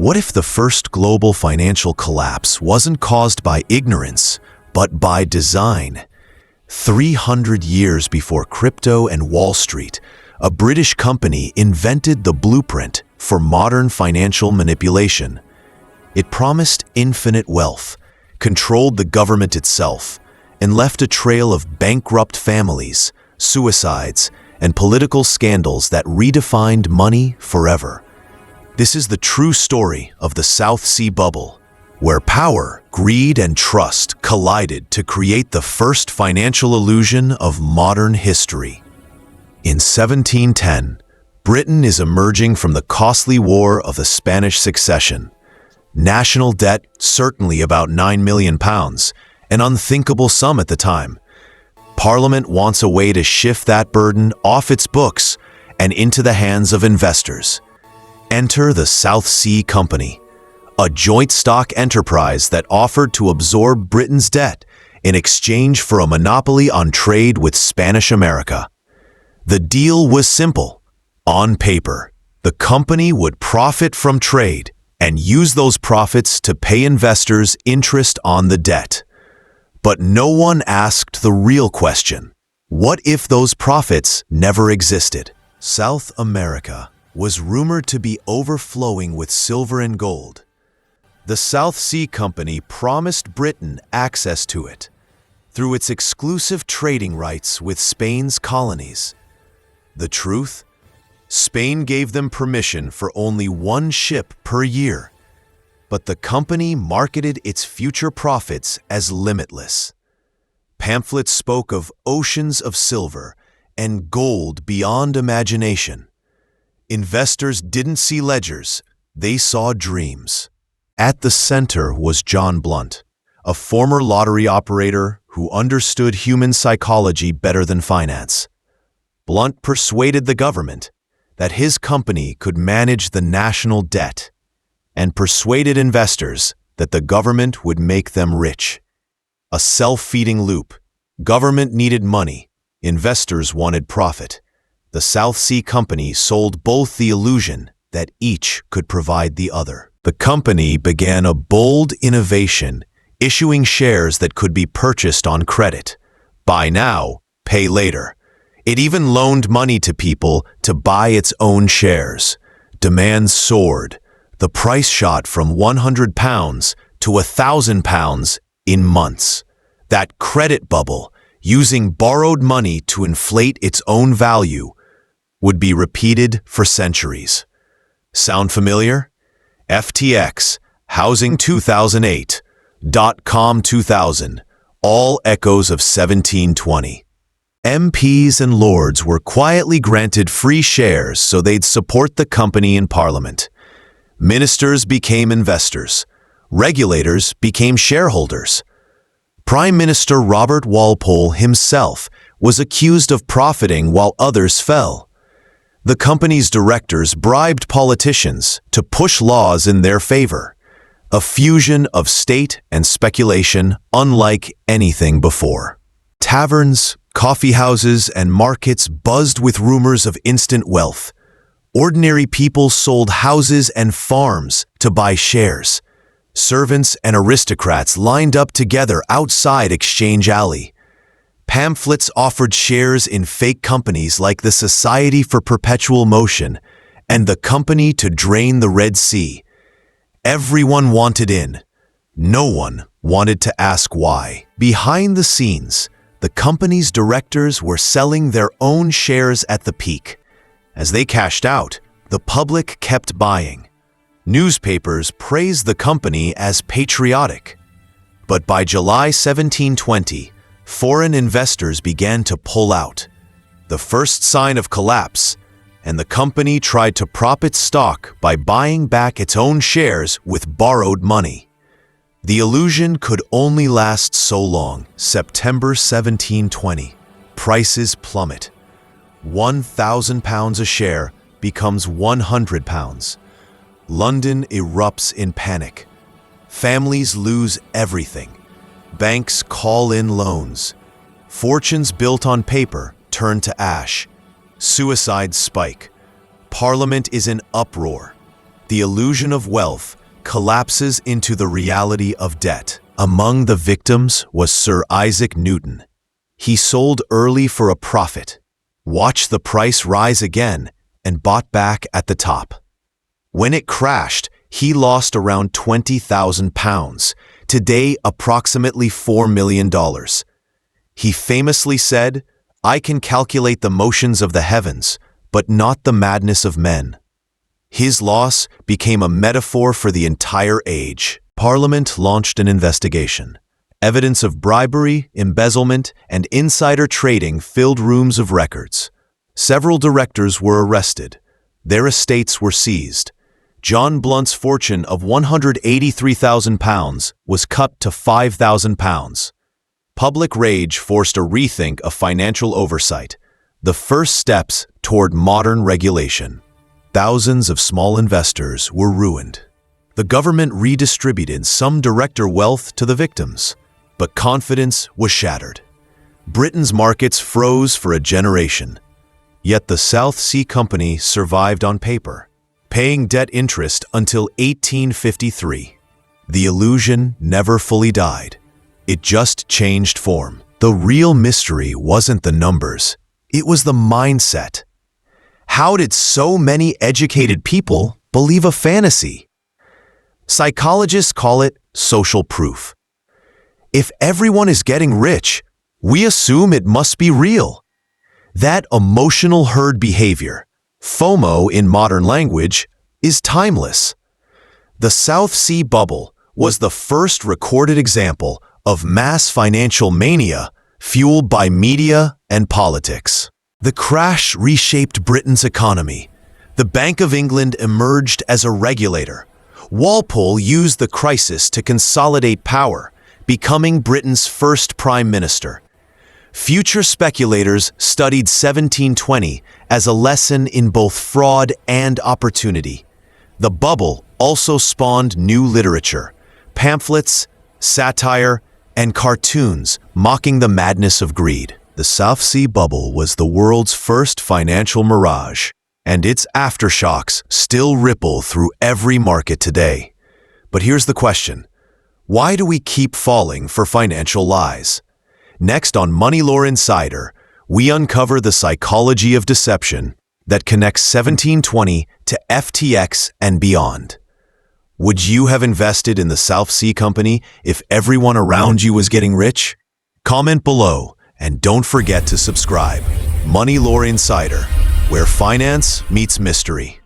What if the first global financial collapse wasn't caused by ignorance, but by design? 300 years before crypto and Wall Street, a British company invented the blueprint for modern financial manipulation. It promised infinite wealth, controlled the government itself, and left a trail of bankrupt families, suicides, and political scandals that redefined money forever. This is the true story of the South Sea Bubble, where power, greed, and trust collided to create the first financial illusion of modern history. In 1710, Britain is emerging from the costly War of the Spanish Succession. National debt certainly about £9 million, an unthinkable sum at the time. Parliament wants a way to shift that burden off its books and into the hands of investors. Enter the South Sea Company, a joint stock enterprise that offered to absorb Britain's debt in exchange for a monopoly on trade with Spanish America. The deal was simple. On paper, the company would profit from trade and use those profits to pay investors interest on the debt. But no one asked the real question. What if those profits never existed? South America was rumored to be overflowing with silver and gold. The South Sea Company promised Britain access to it through its exclusive trading rights with Spain's colonies. The truth? Spain gave them permission for only one ship per year, but the company marketed its future profits as limitless. Pamphlets spoke of oceans of silver and gold beyond imagination. Investors didn't see ledgers, they saw dreams. At the center was John Blunt, a former lottery operator who understood human psychology better than finance. Blunt persuaded the government that his company could manage the national debt and persuaded investors that the government would make them rich. A self-feeding loop. Government needed money, investors wanted profit. The South Sea Company sold both the illusion that each could provide the other. The company began a bold innovation, issuing shares that could be purchased on credit. Buy now, pay later. It even loaned money to people to buy its own shares. Demand soared. The price shot from £100 to £1,000 in months. That credit bubble, using borrowed money to inflate its own value, would be repeated for centuries. Sound familiar? FTX, Housing 2008, .com 2000, all echoes of 1720. MPs and lords were quietly granted free shares so they'd support the company in Parliament. Ministers became investors. Regulators became shareholders. Prime Minister Robert Walpole himself was accused of profiting while others fell. The company's directors bribed politicians to push laws in their favor, a fusion of state and speculation unlike anything before. Taverns, coffeehouses, and markets buzzed with rumors of instant wealth. Ordinary people sold houses and farms to buy shares. Servants and aristocrats lined up together outside Exchange Alley. Pamphlets offered shares in fake companies like the Society for Perpetual Motion and the Company to Drain the Red Sea. Everyone wanted in. No one wanted to ask why. Behind the scenes, the company's directors were selling their own shares at the peak. As they cashed out, the public kept buying. Newspapers praised the company as patriotic. But by July 1720, foreign investors began to pull out. The first sign of collapse, and the company tried to prop its stock by buying back its own shares with borrowed money. The illusion could only last so long. September 1720. Prices plummet. £1,000 a share becomes £100. London erupts in panic. Families lose everything. Banks call in loans. Fortunes built on paper turn to ash. Suicides spike. Parliament is in uproar. The illusion of wealth collapses into the reality of debt. Among the victims was Sir Isaac Newton. He sold early for a profit, watched the price rise again, and bought back at the top. When it crashed, he lost around £20,000, today approximately $4 million. He famously said, "I can calculate the motions of the heavens, but not the madness of men." His loss became a metaphor for the entire age. Parliament launched an investigation. Evidence of bribery, embezzlement, and insider trading filled rooms of records. Several directors were arrested. Their estates were seized. John Blunt's fortune of £183,000 was cut to £5,000. Public rage forced a rethink of financial oversight, the first steps toward modern regulation. Thousands of small investors were ruined. The government redistributed some director wealth to the victims, but confidence was shattered. Britain's markets froze for a generation. Yet the South Sea Company survived on paper, paying debt interest until 1853. The illusion never fully died. It just changed form. The real mystery wasn't the numbers, it was the mindset. How did so many educated people believe a fantasy? Psychologists call it social proof. If everyone is getting rich, we assume it must be real. That emotional herd behavior, FOMO in modern language, is timeless. The South Sea Bubble was the first recorded example of mass financial mania fueled by media and politics. The crash reshaped Britain's economy. The Bank of England emerged as a regulator. Walpole used the crisis to consolidate power, becoming Britain's first prime minister. Future speculators studied 1720 as a lesson in both fraud and opportunity. The bubble also spawned new literature, pamphlets, satire, and cartoons mocking the madness of greed. The South Sea Bubble was the world's first financial mirage, and its aftershocks still ripple through every market today. But here's the question: why do we keep falling for financial lies? Next on MoneyLore Insider, we uncover the psychology of deception that connects 1720 to FTX and beyond. Would you have invested in the South Sea Company if everyone around you was getting rich? Comment below, and don't forget to subscribe. MoneyLore Insider, where finance meets mystery.